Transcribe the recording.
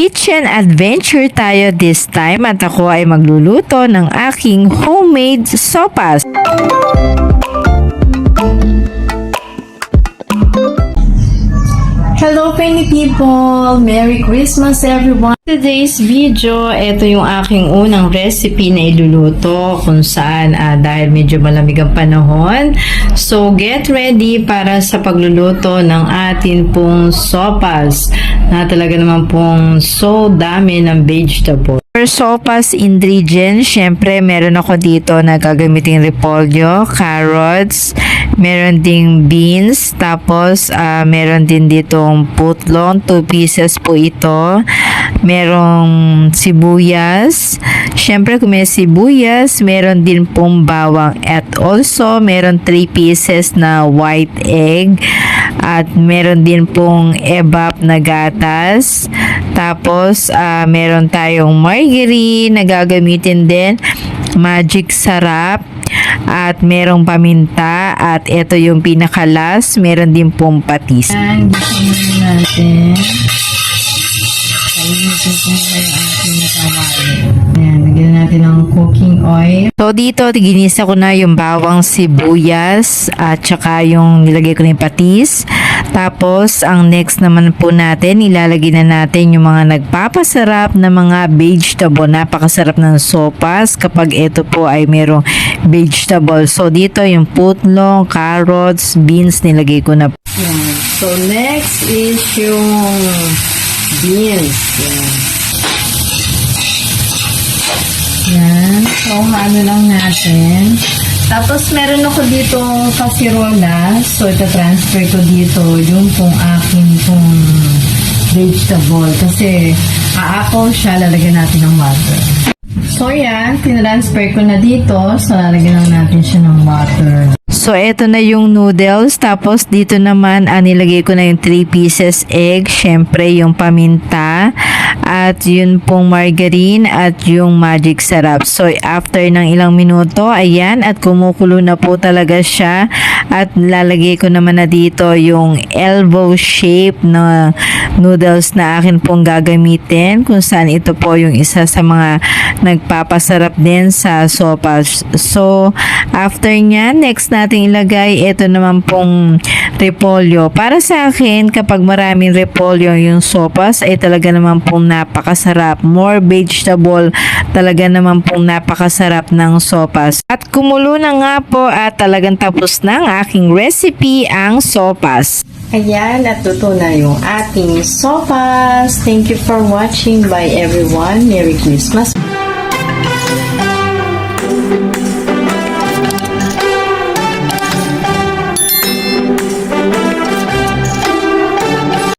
kitchen adventure tayo this time at ako ay magluluto ng aking homemade sopas. Hello Penny people! Merry Christmas everyone! Today's video, ito yung aking unang recipe na iluluto kung saan dahil medyo malamig ang panahon. So get ready para sa pagluluto ng atin pong sopas na talaga naman pong so dami ng vegetable. For sopas ingredients, syempre meron ako dito na gagamitin repolyo, carrots, meron ding beans, tapos meron din ditong putlong, 2 pieces po ito. Merong sibuyas, syempre kung may sibuyas, meron din pong bawang at also meron 3 pieces na white egg at meron din pong evap na gatas. Tapos meron tayong margarine na gagamitin din, magic sarap, at merong paminta, at ito yung pinakalas, meron din pong patis. Ayan, gusto natin. Kainitin ko muna yung ating nakawali. Ayan, lagyan natin ng cooking oil. So dito, ginisa ko na yung bawang sibuyas at saka yung nilagay ko na yung patis. Tapos, ang next naman po natin, ilalagay na natin yung mga nagpapasarap na mga vegetable. Napakasarap ng sopas kapag ito po ay merong vegetable. So dito, yung putlong, carrots, beans, nilagay ko na. Yan. So next is yung beans. Yan. Yan. So, ano lang natin. Tapos, meron ako ditong kasirola. So, ita-transfer ko dito yung pong aking pong vegetable. Kasi, aapaw siya, lalagyan natin ng water. So, yan. Tinransfer ko na dito. So, lalagyan lang natin siya ng water. So, eto na yung noodles. Tapos, dito naman, nilagay ko na yung 3 pieces egg. Syempre, yung paminta. At yun pong margarine at yung magic sarap. So, after ng ilang minuto, ayan, at kumukulo na po talaga siya. At lalagay ko naman na dito yung elbow shape na noodles na akin pong gagamitin. Kung saan ito po yung isa sa mga nagpapasarap din sa sopas. So, after nyan, next natin ilagay, ito naman pong repolyo. Para sa akin, kapag maraming repolyo yung sopas, ay talaga naman pong napakasarap. More vegetable, talaga naman pong napakasarap ng sopas. At kumulo na nga po at talagang tapos na ang aking recipe, ang sopas. Ayan, at luto na yung ating sopas. Thank you for watching. Bye everyone. Merry Christmas.